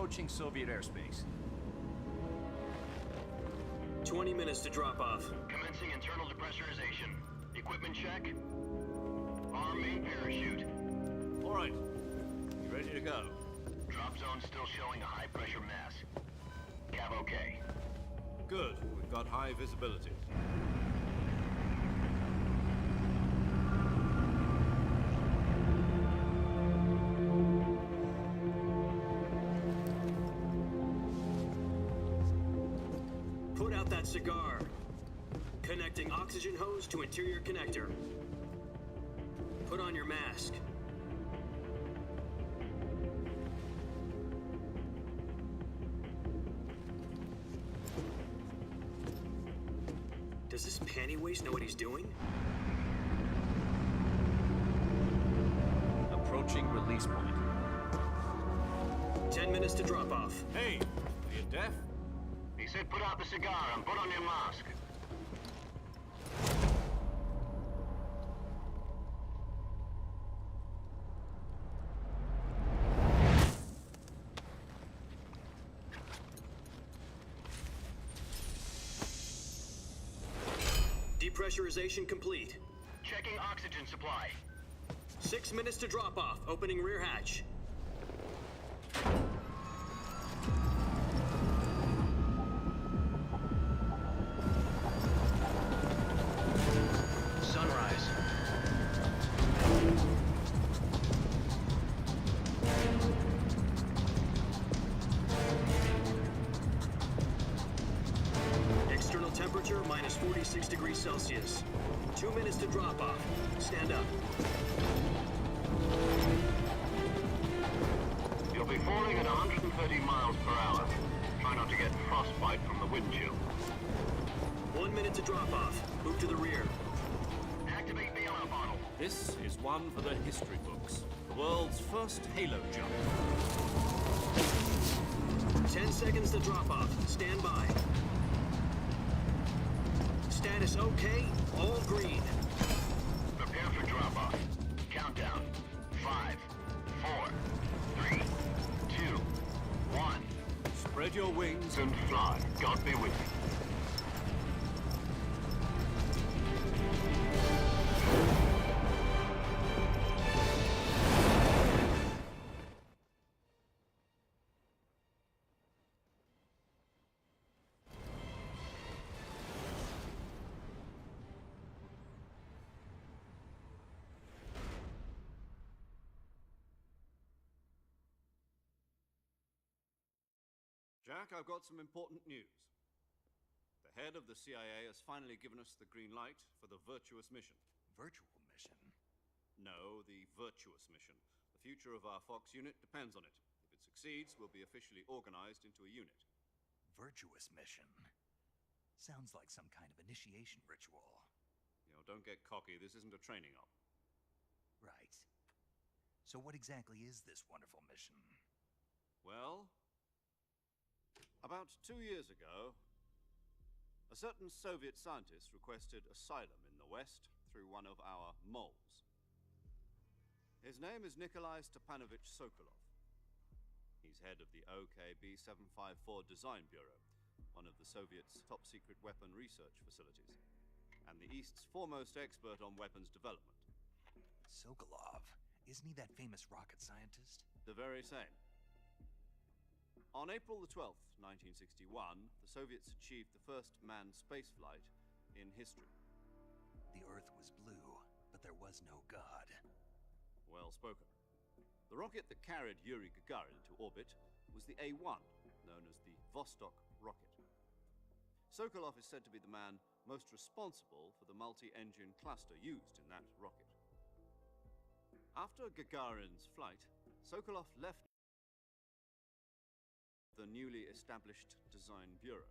approaching Soviet airspace. 20 minutes to drop off. Commencing internal depressurization. Equipment check. Arm main parachute. All right. You ready to go? Drop zone still showing a high pressure mass. Cav okay. Good. We've got high visibility. Put out that cigar. Connecting oxygen hose to interior connector. Put on your mask. Does this panty waste know what he's doing? Approaching release point. 10 minutes to drop off. Hey, are you deaf? He said put out the cigar and put on your mask. Depressurization complete. Checking oxygen supply. 6 minutes to drop off. Opening rear hatch. Sunrise. External temperature minus 46 degrees Celsius. 2 minutes to drop off. Stand up. You'll be falling at 130 miles per hour. Try not to get frostbite from the wind chill. 1 minute to drop off. Move to the rear. Activate bailout bottle. This is one for the history books. The world's first halo jump. 10 seconds to drop off. Stand by. Status okay. All green. Prepare for drop-off. Countdown. 5, 4, 3, 2, 1. Spread your wings And fly. God be with you. Jack, I've got some important news. The head of the CIA has finally given us the green light for the virtuous mission. Virtual mission? No, the virtuous mission. The future of our Fox unit depends on it. If it succeeds, we'll be officially organized into a unit. Virtuous mission? Sounds like some kind of initiation ritual. You know, don't get cocky. This isn't a training op. Right. So what exactly is this wonderful mission? Well, about 2 years ago, a certain Soviet scientist requested asylum in the West through one of our moles. His name is Nikolai Stepanovich Sokolov. He's head of the OKB 754 Design Bureau, one of the Soviets' top-secret weapon research facilities, and the East's foremost expert on weapons development. Sokolov? Isn't he that famous rocket scientist? The very same. On April the 12th, 1961, the Soviets achieved the first manned spaceflight in history. The Earth was blue, but there was no God. Well spoken. The rocket that carried Yuri Gagarin into orbit was the A-1, known as the Vostok rocket. Sokolov is said to be the man most responsible for the multi-engine cluster used in that rocket. After Gagarin's flight, Sokolov left the newly established Design Bureau.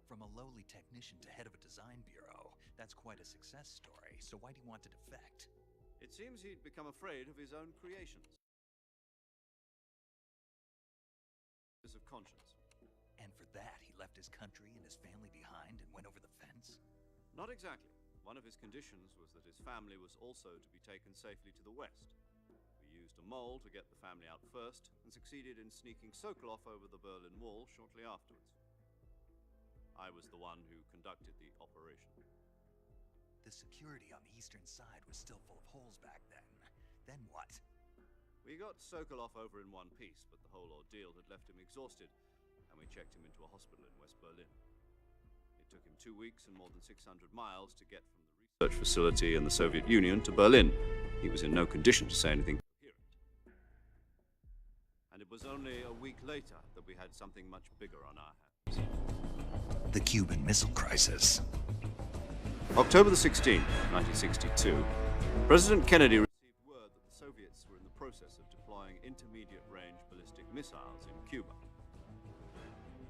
From a lowly technician to head of a design bureau, that's quite a success story. So why do you want to defect? It seems he'd become afraid of his own creations. Of conscience. And for that, he left his country and his family behind and went over the fence? Not exactly. One of his conditions was that his family was also to be taken safely to the West. We used used a mole to get the family out first and succeeded in sneaking Sokolov over the Berlin Wall shortly afterwards. I was the one who conducted the operation. The security on the eastern side was still full of holes back then. Then what? We got Sokolov over in one piece, but the whole ordeal had left him exhausted, and we checked him into a hospital in West Berlin. It took him 2 weeks and more than 600 miles to get from the research facility in the Soviet Union to Berlin. He was in no condition to say anything coherent. And it was only a week later that we had something much bigger on our hands. The Cuban Missile Crisis. October the 16th, 1962, President Kennedy received word that the Soviets were in the process of deploying intermediate-range ballistic missiles in Cuba.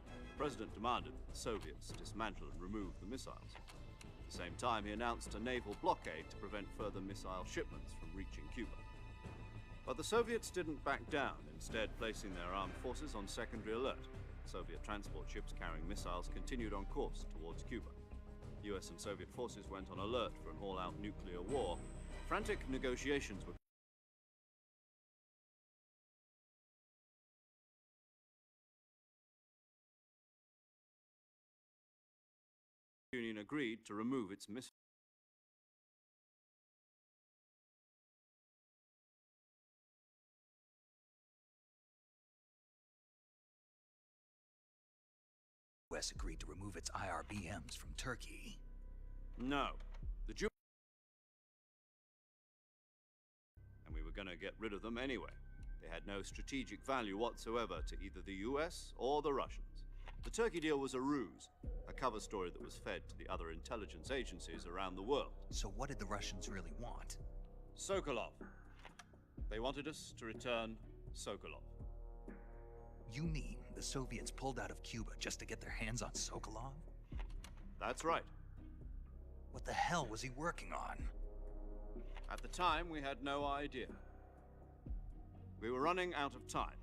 The President demanded that the Soviets dismantle and remove the missiles. At the same time, he announced a naval blockade to prevent further missile shipments from reaching Cuba. But the Soviets didn't back down, instead placing their armed forces on secondary alert. Soviet transport ships carrying missiles continued on course towards Cuba. US and Soviet forces went on alert for an all-out nuclear war. Frantic negotiations were the Union agreed to remove its missiles. US agreed to remove its IRBMs from Turkey. No. The Jews. And we were going to get rid of them anyway. They had no strategic value whatsoever to either the US or the Russians. The Turkey deal was a ruse, a cover story that was fed to the other intelligence agencies around the world. So what did the Russians really want? Sokolov. They wanted us to return Sokolov. You mean the Soviets pulled out of Cuba just to get their hands on Sokolov? That's right. What the hell was he working on? At the time, we had no idea. We were running out of time.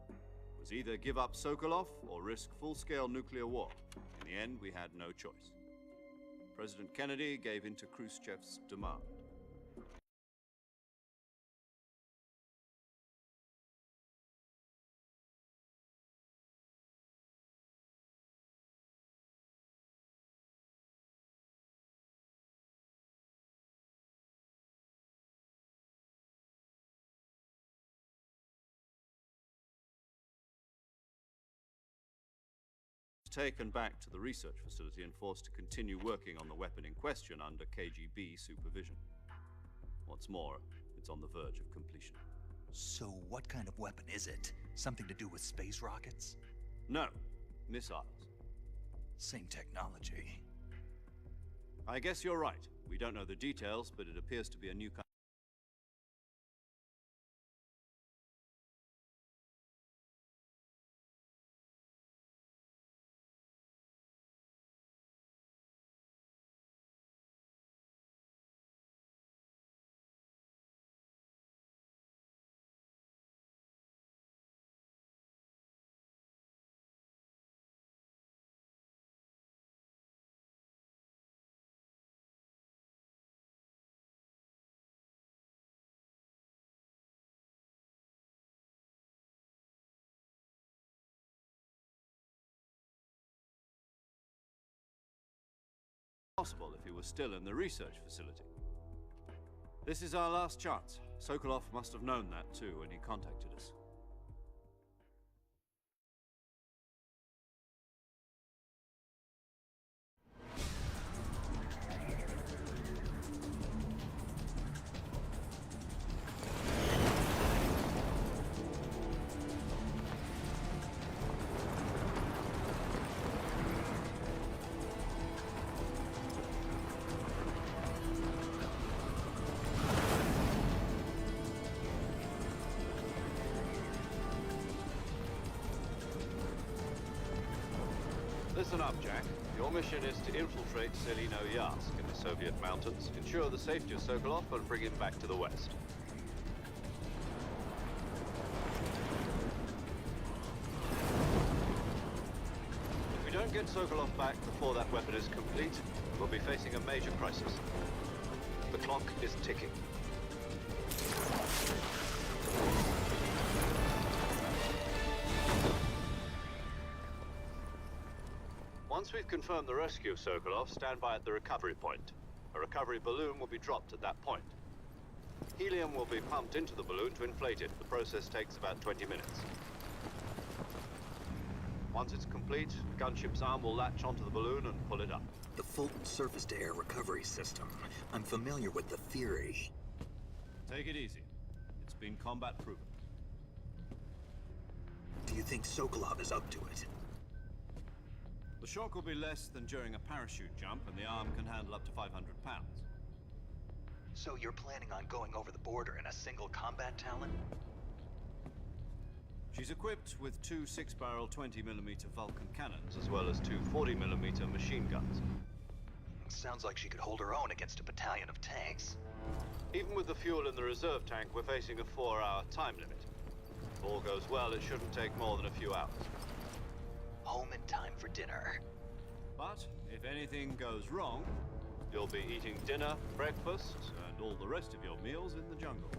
It was either give up Sokolov or risk full-scale nuclear war. In the end, we had no choice. President Kennedy gave in to Khrushchev's demand. Taken back to the research facility and forced to continue working on the weapon in question under KGB supervision. What's more, it's on the verge of completion. So what kind of weapon is it? Something to do with space rockets? No, missiles. Same technology. I guess you're right. We don't know the details, but it appears to be a new kind. Possible if he was still in the research facility. This is our last chance. Sokolov must have known that too when he contacted us. Listen up, Jack. Your mission is to infiltrate Selino-Yarsk in the Soviet mountains, ensure the safety of Sokolov, and bring him back to the West. If we don't get Sokolov back before that weapon is complete, we'll be facing a major crisis. The clock is ticking. Once we've confirmed the rescue of Sokolov, stand by at the recovery point. A recovery balloon will be dropped at that point. Helium will be pumped into the balloon to inflate it. The process takes about 20 minutes. Once it's complete, the gunship's arm will latch onto the balloon and pull it up. The Fulton surface-to-air recovery system. I'm familiar with the theory. Take it easy. It's been combat proven. Do you think Sokolov is up to it? The shock will be less than during a parachute jump, and the arm can handle up to 500 pounds. So you're planning on going over the border in a single combat Talon? She's equipped with two 6-barrel 20mm Vulcan cannons, as well as two 40mm machine guns. Sounds like she could hold her own against a battalion of tanks. Even with the fuel in the reserve tank, we're facing a 4-hour time limit. If all goes well, it shouldn't take more than a few hours. Home in time for dinner. But if anything goes wrong, you'll be eating dinner, breakfast, and all the rest of your meals in the jungle.